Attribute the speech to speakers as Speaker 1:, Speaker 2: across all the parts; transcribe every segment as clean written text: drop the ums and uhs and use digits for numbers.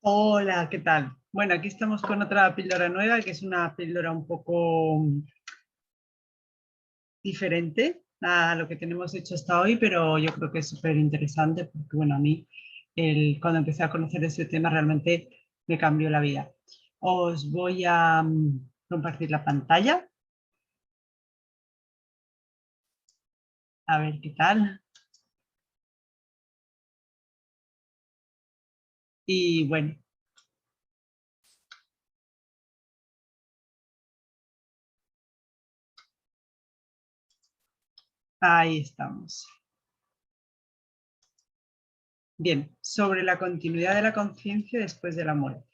Speaker 1: Hola, ¿qué tal? Bueno, aquí estamos con otra píldora nueva, que es una píldora un poco diferente a lo que tenemos hecho hasta hoy, pero yo creo que es súper interesante porque, bueno, a mí cuando empecé a conocer ese tema realmente me cambió la vida. Os voy a compartir la pantalla, a ver qué tal. Y bueno, ahí estamos. Bien, sobre la continuidad de la conciencia después de la muerte.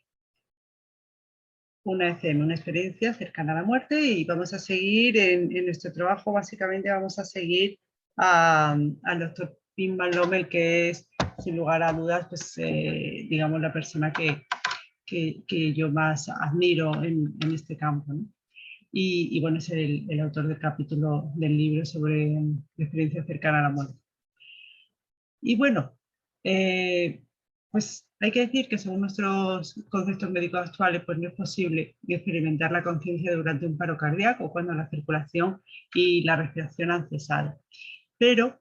Speaker 1: Una ECM, una experiencia cercana a la muerte, y vamos a seguir en nuestro trabajo, básicamente vamos a seguir al doctor Pim Van Lommel, que es, sin lugar a dudas, pues, digamos, la persona que yo más admiro en este campo, ¿no? Y bueno, es el autor del capítulo del libro sobre la experiencia cercana a la muerte. Y bueno, pues hay que decir que según nuestros conceptos médicos actuales, pues no es posible experimentar la conciencia durante un paro cardíaco cuando la circulación y la respiración han cesado. Pero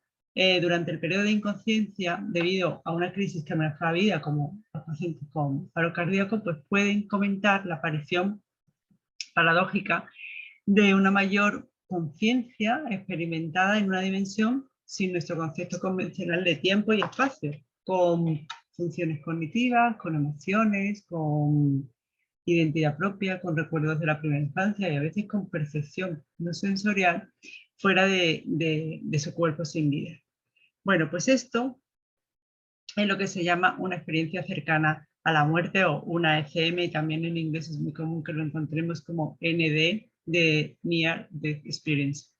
Speaker 1: durante el periodo de inconsciencia, debido a una crisis que amenaza la vida, como los pacientes con paro cardíaco, pues pueden comentar la aparición paradójica de una mayor conciencia experimentada en una dimensión sin nuestro concepto convencional de tiempo y espacio, con funciones cognitivas, con emociones, con identidad propia, con recuerdos de la primera infancia y a veces con percepción no sensorial fuera de su cuerpo sin vida. Bueno, pues esto es lo que se llama una experiencia cercana a la muerte, o una ECM, y también en inglés es muy común que lo encontremos como ND, de Near Death Experience.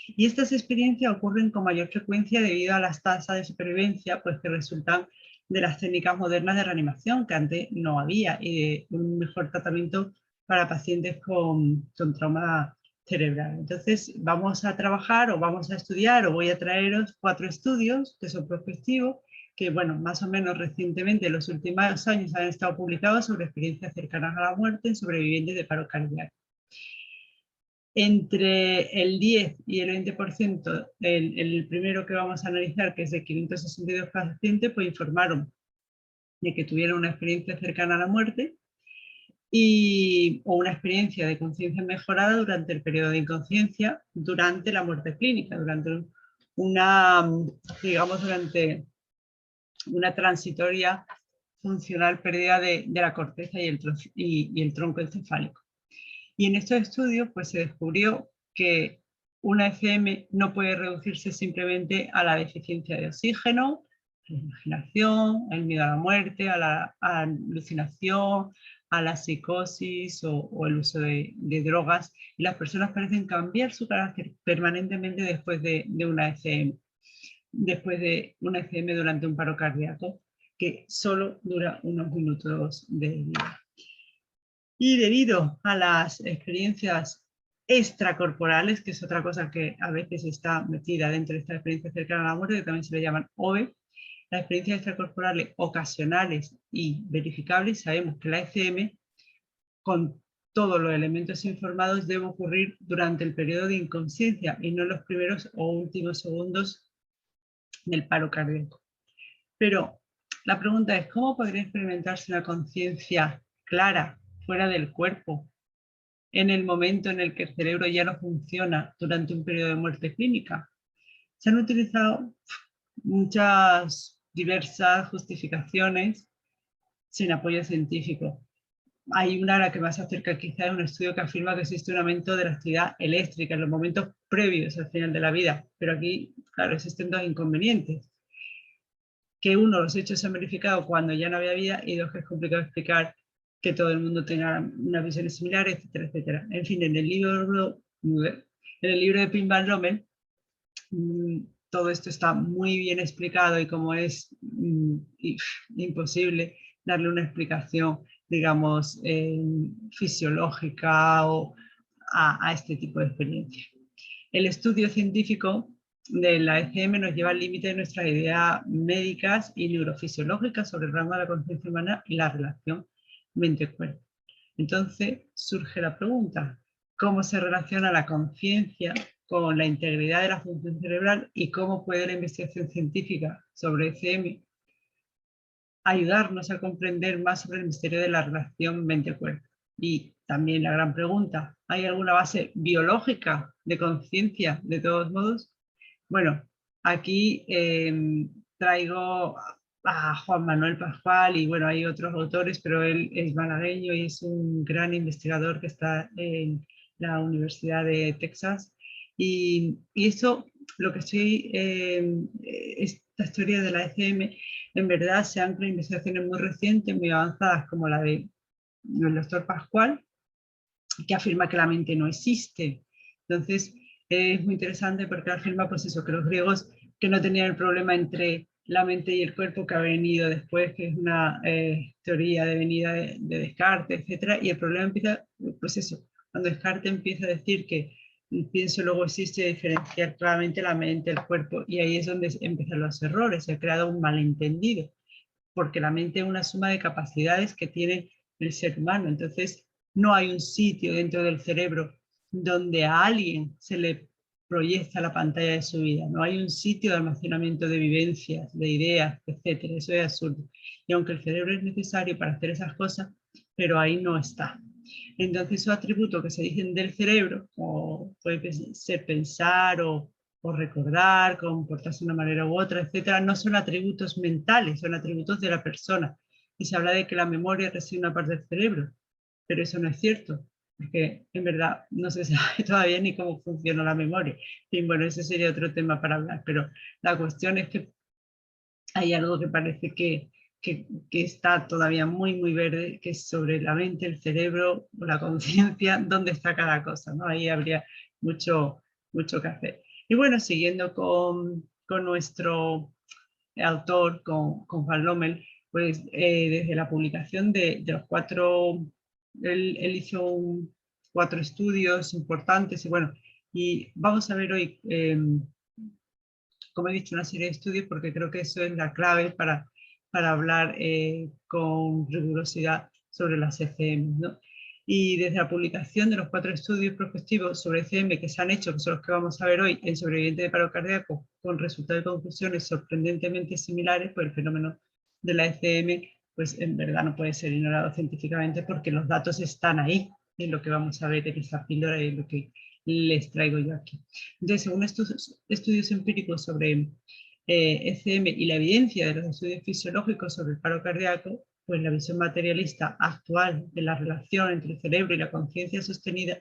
Speaker 1: Y estas experiencias ocurren con mayor frecuencia debido a las tasas de supervivencia, pues, que resultan de las técnicas modernas de reanimación, que antes no había, y de un mejor tratamiento para pacientes con trauma cerebral. Entonces vamos a trabajar, o vamos a estudiar, o voy a traeros 4 estudios que son prospectivos, que, bueno, más o menos recientemente, en los últimos años, han estado publicados sobre experiencias cercanas a la muerte en sobrevivientes de paro cardíaco. Entre el 10 y el 20%, el primero que vamos a analizar, que es de 562 pacientes, pues informaron de que tuvieron una experiencia cercana a la muerte o una experiencia de conciencia mejorada durante el periodo de inconsciencia, durante la muerte clínica, durante durante una transitoria funcional pérdida de la corteza y el tronco encefálico. Y en estos estudios, pues, se descubrió que una ECM no puede reducirse simplemente a la deficiencia de oxígeno, la imaginación, el miedo a la muerte, a la alucinación, a la psicosis o el uso de drogas. Y las personas parecen cambiar su carácter permanentemente después de una ECM, después de una ECM durante un paro cardíaco, que solo dura unos minutos de vida. Y debido a las experiencias extracorporales, que es otra cosa que a veces está metida dentro de esta experiencia cercana a la muerte, que también se le llaman OVE, las experiencias extracorporales ocasionales y verificables, sabemos que la ECM, con todos los elementos informados, debe ocurrir durante el periodo de inconsciencia y no en los primeros o últimos segundos del paro cardíaco. Pero la pregunta es, ¿cómo podría experimentarse una conciencia clara fuera del cuerpo en el momento en el que el cerebro ya no funciona durante un periodo de muerte clínica? Se han utilizado muchas diversas justificaciones sin apoyo científico. Hay una a la que más se acerca quizá, un estudio que afirma que existe un aumento de la actividad eléctrica en los momentos previos al final de la vida, pero aquí, claro, existen dos inconvenientes: que uno, los hechos se han verificado cuando ya no había vida, y dos, que es complicado explicar que todo el mundo tenga unas visiones similares, etcétera, etcétera. En fin, en el libro de Pim Van Lommel, todo esto está muy bien explicado, y como es imposible darle una explicación, digamos, fisiológica a este tipo de experiencia. El estudio científico de la ECM nos lleva al límite de nuestras ideas médicas y neurofisiológicas sobre el rango de la conciencia humana y la relación mente-cuerpo. Entonces surge la pregunta, ¿cómo se relaciona la conciencia con la integridad de la función cerebral y cómo puede la investigación científica sobre ECM ayudarnos a comprender más sobre el misterio de la relación mente-cuerpo? Y también la gran pregunta, ¿hay alguna base biológica de conciencia de todos modos? Bueno, aquí traigo a Juan Manuel Pascual y bueno, hay otros autores, pero él es malagueño y es un gran investigador que está en la Universidad de Texas. Y eso, lo que estoy, esta historia de la ECM, en verdad se ancla en investigaciones muy recientes, muy avanzadas, como la del doctor Pascual, que afirma que la mente no existe. Entonces, es muy interesante porque afirma pues eso, que los griegos que no tenían el problema entre la mente y el cuerpo que ha venido después, que es una teoría de venida de Descartes, etc. Y el problema empieza, pues eso, cuando Descartes empieza a decir que pienso luego existe, diferenciar claramente la mente del cuerpo, y ahí es donde empiezan los errores, se ha creado un malentendido, porque la mente es una suma de capacidades que tiene el ser humano. Entonces, no hay un sitio dentro del cerebro donde a alguien se le proyecta la pantalla de su vida. No hay un sitio de almacenamiento de vivencias, de ideas, etcétera. Eso es absurdo. Y aunque el cerebro es necesario para hacer esas cosas, pero ahí no está. Entonces, esos atributos que se dicen del cerebro, o puede ser pensar o recordar, comportarse de una manera u otra, etcétera, no son atributos mentales, son atributos de la persona. Y se habla de que la memoria reside en una parte del cerebro, pero eso no es cierto, porque en verdad no se sabe todavía ni cómo funciona la memoria. Y bueno, ese sería otro tema para hablar, pero la cuestión es que hay algo que parece que está todavía muy, muy verde, que es sobre la mente, el cerebro, la conciencia, dónde está cada cosa, ¿no? Ahí habría mucho, mucho que hacer. Y bueno, siguiendo con nuestro autor, con Juan Lommel, pues desde la publicación de los cuatro, él hizo cuatro estudios importantes y bueno, y vamos a ver hoy, como he dicho, una serie de estudios porque creo que eso es la clave para hablar con rigurosidad sobre las ECM, ¿no? Y desde la publicación de los cuatro estudios prospectivos sobre ECM que se han hecho, que son los que vamos a ver hoy, en sobrevivientes de paro cardíaco, con resultados y conclusiones sorprendentemente similares, pues el fenómeno de la ECM, pues en verdad no puede ser ignorado científicamente porque los datos están ahí, en lo que vamos a ver en esta píldora y en lo que les traigo yo aquí. Entonces, según estos estudios empíricos sobre ECM y la evidencia de los estudios fisiológicos sobre el paro cardíaco, pues la visión materialista actual de la relación entre el cerebro y la conciencia sostenida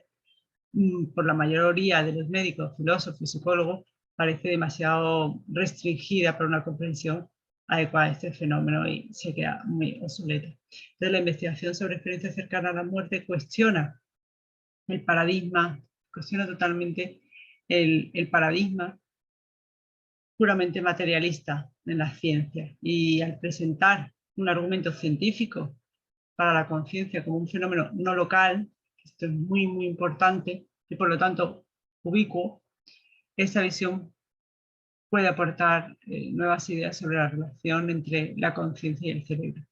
Speaker 1: por la mayoría de los médicos, filósofos y psicólogos parece demasiado restringida para una comprensión adecuada de este fenómeno y se queda muy obsoleta. Entonces, la investigación sobre experiencias cercanas a la muerte cuestiona el paradigma, cuestiona totalmente el paradigma puramente materialista en la ciencia, y al presentar un argumento científico para la conciencia como un fenómeno no local, esto es muy, muy importante y por lo tanto ubicuo, esta visión puede aportar nuevas ideas sobre la relación entre la conciencia y el cerebro.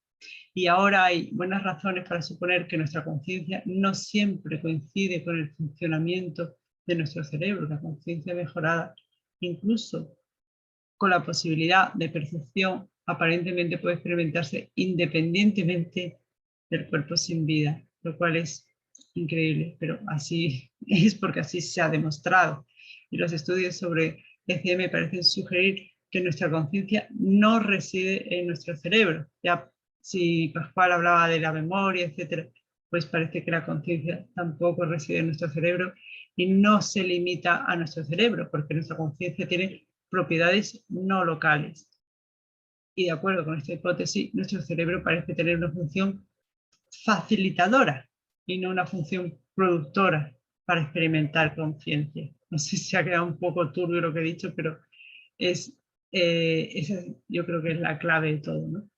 Speaker 1: Y ahora hay buenas razones para suponer que nuestra conciencia no siempre coincide con el funcionamiento de nuestro cerebro. La conciencia mejorada, incluso con la posibilidad de percepción, aparentemente puede experimentarse independientemente del cuerpo sin vida, lo cual es increíble, pero así es porque así se ha demostrado. Y los estudios sobre ECM parecen sugerir que nuestra conciencia no reside en nuestro cerebro. Ya si Pascual hablaba de la memoria, etcétera, pues parece que la conciencia tampoco reside en nuestro cerebro y no se limita a nuestro cerebro, porque nuestra conciencia tiene propiedades no locales. Y de acuerdo con esta hipótesis, nuestro cerebro parece tener una función facilitadora y no una función productora para experimentar conciencia. No sé si ha quedado un poco turbio lo que he dicho, pero esa yo creo que es la clave de todo, ¿no?